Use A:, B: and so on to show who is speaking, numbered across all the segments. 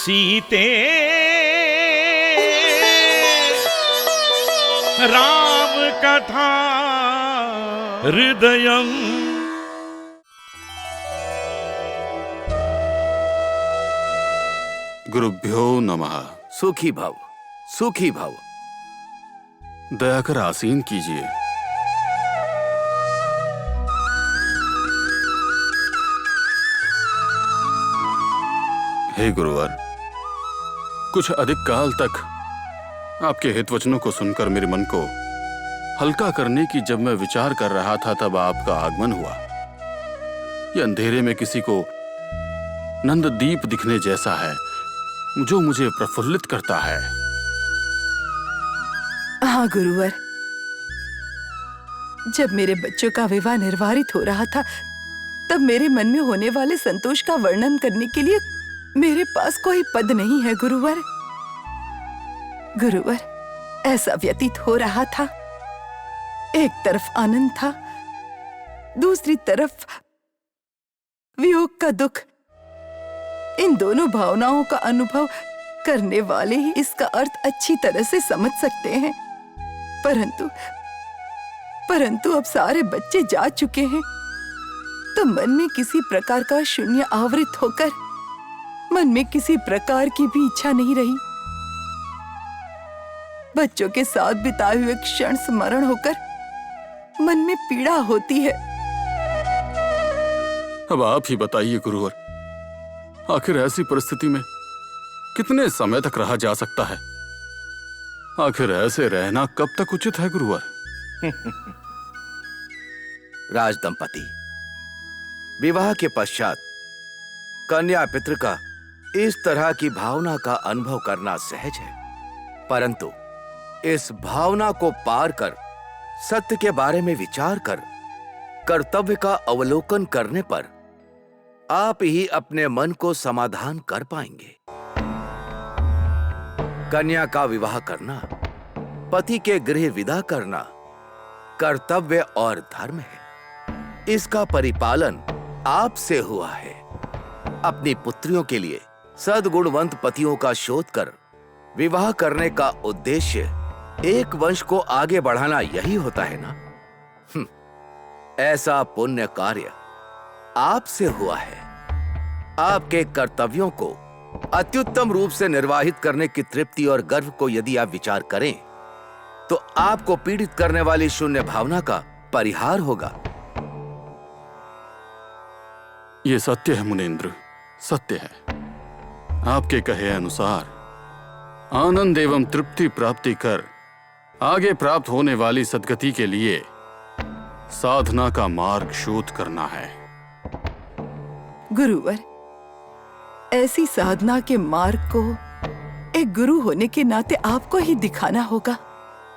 A: सीते राम कथा हृदयम्।
B: गुरुभ्यो नमः।
C: सुखी भव, सुखी भव।
B: दया कर आसीन कीजिए। हे गुरुवर, कुछ अधिक काल तक आपके हित वचनों को सुनकर मेरे मन को हल्का करने की जब मैं विचार कर रहा था, तब आपका आगमन हुआ। यह अंधेरे में किसी को नंद दीप दिखने जैसा है, जो मुझे प्रफुल्लित करता है।
D: हाँ गुरुवर, जब मेरे बच्चों का विवाह निर्धारित हो रहा था, तब मेरे मन में होने वाले संतोष का वर्णन करने के लिए मेरे पास कोई पद नहीं है गुरुवर। गुरुवर, ऐसा व्यतीत हो रहा था, एक तरफ आनंद था, दूसरी तरफ वियोग का दुख। इन दोनों भावनाओं का अनुभव करने वाले ही इसका अर्थ अच्छी तरह से समझ सकते हैं। परंतु अब सारे बच्चे जा चुके हैं, तो मन में किसी प्रकार का शून्य आवृत होकर मन में किसी प्रकार की भी इच्छा नहीं रही। बच्चों के साथ बिताए हुए क्षण स्मरण होकर मन में पीड़ा होती है।
B: अब आप ही बताइए गुरुवर, आखिर ऐसी परिस्थिति में कितने समय तक रहा जा सकता है? आखिर ऐसे रहना कब तक उचित है गुरुवर?
C: राजदंपति, विवाह के पश्चात कन्या पितृ का इस तरह की भावना का अनुभव करना सहज है, परंतु इस भावना को पार कर सत्य के बारे में विचार कर कर्तव्य का अवलोकन करने पर आप ही अपने मन को समाधान कर पाएंगे। कन्या का विवाह करना, पति के गृह विदा करना कर्तव्य और धर्म है। इसका परिपालन आपसे हुआ है। अपनी पुत्रियों के लिए सद्गुणवंत पतियों का शोध कर विवाह करने का उद्देश्य एक वंश को आगे बढ़ाना यही होता है ना? ऐसा पुण्य कार्य आपसे हुआ है। आपके कर्तव्यों को अत्युत्तम रूप से निर्वाहित करने की तृप्ति और गर्व को यदि आप विचार करें, तो आपको पीड़ित करने वाली शून्य भावना का परिहार होगा।
B: ये सत्य है मुनीन्द्र, सत्य है। आपके कहे अनुसार आनंद एवं तृप्ति प्राप्ति कर आगे प्राप्त होने वाली सद्गति के लिए साधना का मार्ग शोध करना है।
D: गुरुवर, ऐसी साधना के मार्ग को एक गुरु होने के नाते आपको ही दिखाना होगा।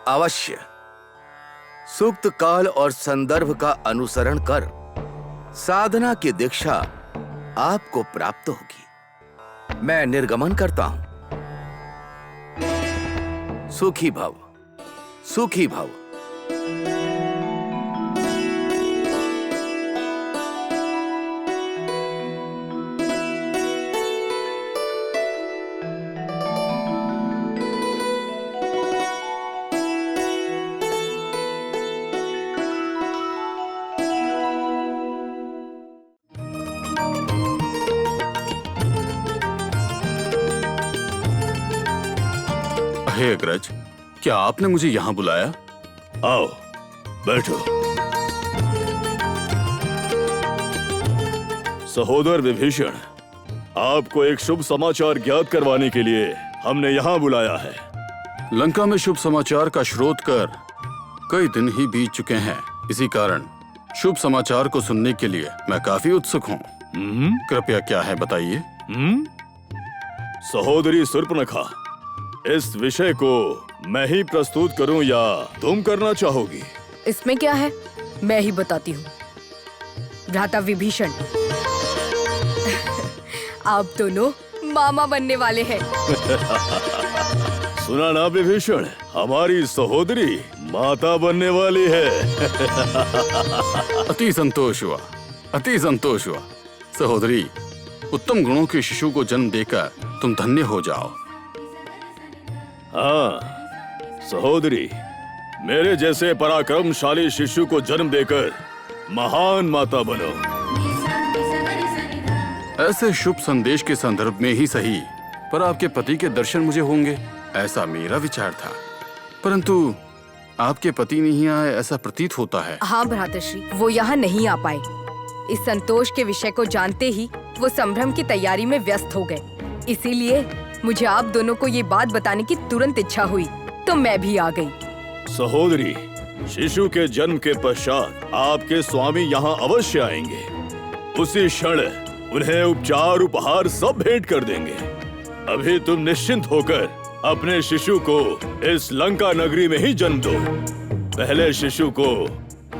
C: अवश्य। सूक्त काल और संदर्भ का अनुसरण कर साधना की दीक्षा आपको प्राप्त होगी। मैं निर्गमन करता हूं। सुखी भव, सुखी भव।
B: हे अग्रज, क्या आपने मुझे यहां बुलाया?
E: आओ, बैठो। सहोदर विभीषण, आपको एक शुभ समाचार ज्ञात करवाने के लिए हमने यहाँ बुलाया है।
B: लंका में शुभ समाचार का श्रोत कर कई दिन ही बीत चुके हैं। इसी कारण शुभ समाचार को सुनने के लिए मैं काफी उत्सुक हूँ। कृपया क्या है बताइए।
E: सहोदरी शूर्पणखा, इस विषय को मैं ही प्रस्तुत करूं या तुम करना चाहोगी?
F: इसमें क्या है, मैं ही बताती हूँ। भ्राता विभीषण, आप दोनों मामा बनने वाले हैं।
E: सुना ना विभीषण, हमारी सहोदरी माता बनने वाली है।
B: अति संतोष हुआ, अति संतोष हुआ। सहोदरी उत्तम गुणों के शिशु को जन्म देकर तुम धन्य हो जाओ।
E: हाँ सहोदरी, मेरे जैसे पराक्रमशाली शिशु को जन्म देकर महान माता बनो।
B: ऐसे शुभ संदेश के संदर्भ में ही सही, पर आपके पति के दर्शन मुझे होंगे, ऐसा मेरा विचार था। परंतु आपके पति नहीं आए ऐसा प्रतीत होता है।
F: हाँ भ्राताश्री, वो यहाँ नहीं आ पाए। इस संतोष के विषय को जानते ही वो संभ्रम की तैयारी में व्यस्त हो गए। इसीलिए मुझे आप दोनों को ये बात बताने की तुरंत इच्छा हुई, तो मैं भी आ गई।
E: सहोदरी, शिशु के जन्म के पश्चात आपके स्वामी यहाँ अवश्य आएंगे। उसी क्षण उन्हें उपचार उपहार सब भेंट कर देंगे। अभी तुम निश्चिंत होकर अपने शिशु को इस लंका नगरी में ही जन्म दो। पहले शिशु को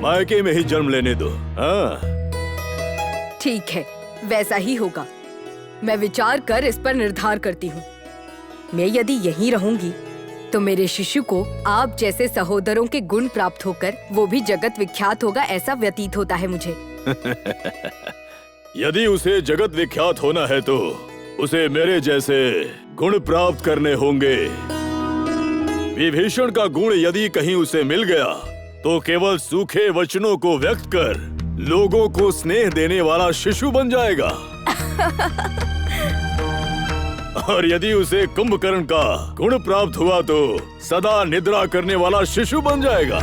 E: मायके में ही जन्म लेने दो। हाँ
F: ठीक है, वैसा ही होगा। मैं विचार कर इस पर निर्धार करती हूँ। मैं यदि यहीं रहूंगी तो मेरे शिशु को आप जैसे सहोदरों के गुण प्राप्त होकर वो भी जगत विख्यात होगा, ऐसा व्यतीत होता है मुझे।
E: यदि उसे जगत विख्यात होना है तो उसे मेरे जैसे गुण प्राप्त करने होंगे। विभीषण का गुण यदि कहीं उसे मिल गया तो केवल सूखे वचनों को व्यक्त कर लोगों को स्नेह देने वाला शिशु बन जाएगा। और यदि उसे कुंभकर्ण का गुण प्राप्त हुआ तो सदा निद्रा करने वाला शिशु बन जाएगा।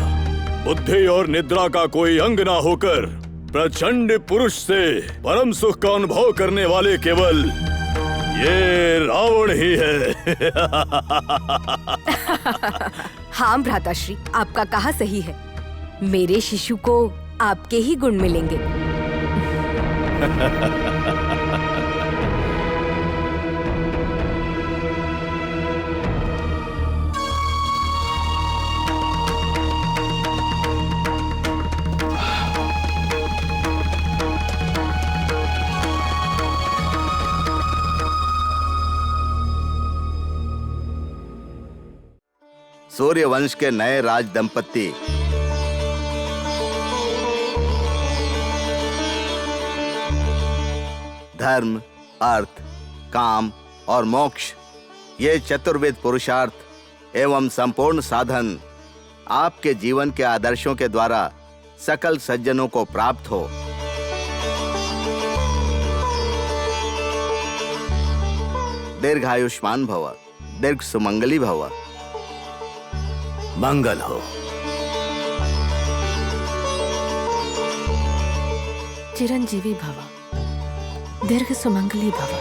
E: बुद्धि और निद्रा का कोई अंग ना होकर प्रचंड पुरुष से परम सुख का अनुभव करने वाले केवल ये रावण ही है।
F: हाँ भ्राताश्री, आपका कहा सही है। मेरे शिशु को आपके ही गुण मिलेंगे।
C: सूर्यवंश के नए राज दंपत्ति धर्म, अर्थ, काम और मोक्ष, ये चतुर्विध पुरुषार्थ एवं संपूर्ण साधन आपके जीवन के आदर्शों के द्वारा सकल सज्जनों को प्राप्त हो। दीर्घायुष्मान भव, दीर्घ सुमंगली भव। मंगल हो।
G: चिरंजीवी भव, दीर्घ सुमंगली भव।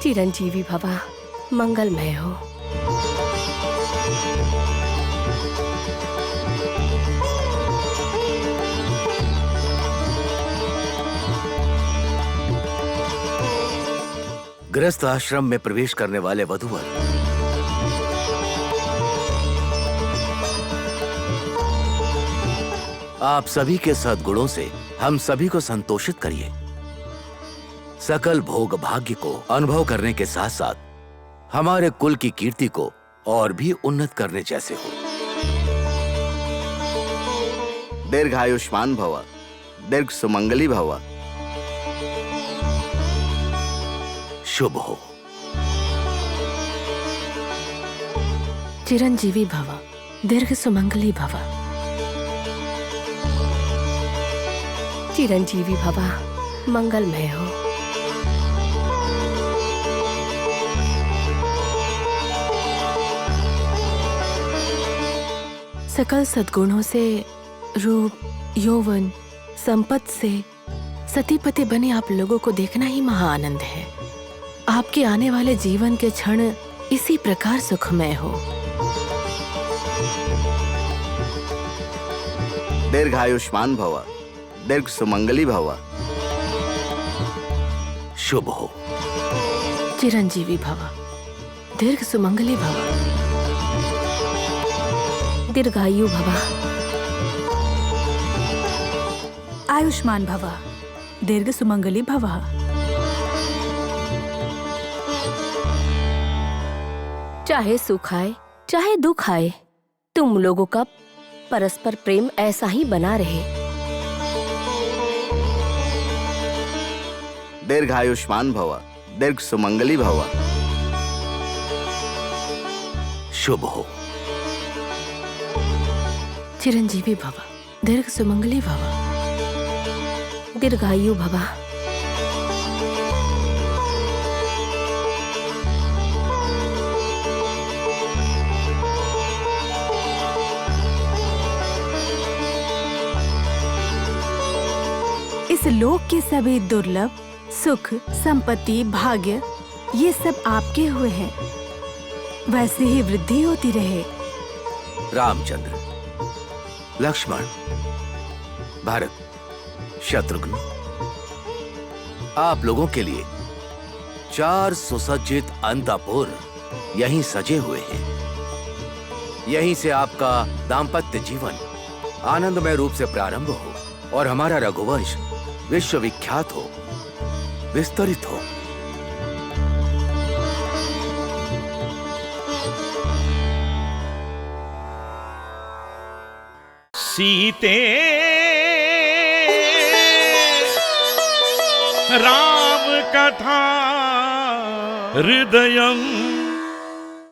G: चिरंजीवी भव, मंगलमय हो।
C: गृहस्थ आश्रम में प्रवेश करने वाले वधूवर, आप सभी के सद्गुणों से हम सभी को संतोषित करिए। सकल भोग भाग्य को अनुभव करने के साथ साथ हमारे कुल की कीर्ति को और भी उन्नत करने जैसे हो। दीर्घायुष्मान भव, दीर्घ सुमंगली भव। शुभ हो।
G: चिरंजीवी भव, दीर्घ सुमंगली भव। चिरंजीवी भव, मंगलमय हो। सकल सद्गुणों से रूप, यौवन, संपत्ति से सतीपति बने आप लोगों को देखना ही महाआनंद है। आपके आने वाले जीवन के क्षण इसी प्रकार सुखमय हो।
C: दीर्घायुष्मान भव, दीर्घ सुमंगली भव। शुभ हो।
G: चिरंजीवी भव, दीर्घ सुमंगली भव। दीर्घायु भव।
H: आयुष्मान भव, दीर्घ सुमंगली भव।
G: चाहे सुख आए चाहे दुख आए, तुम लोगों का परस्पर प्रेम ऐसा ही बना रहे।
C: दीर्घायुष्मान भव, दीर्घ सुमंगली भव। शुभ हो।
G: चिरंजीवी भव, दीर्घ सुमंगली भव, दीर्घायु भव।
H: इस लोक के सभी दुर्लभ सुख, संपत्ति, भाग्य ये सब आपके हुए हैं। वैसे ही वृद्धि होती रहे।
C: रामचंद्र, लक्ष्मण, भरत, शत्रुघ्न, आप लोगों के लिए 4 सुसज्जित अंतपुर यहीं सजे हुए हैं। यहीं से आपका दाम्पत्य जीवन आनंदमय रूप से प्रारंभ हो और हमारा रघुवंश विश्वविख्यात हो, विस्तरित हो।
A: सीते राम कथा हृदयं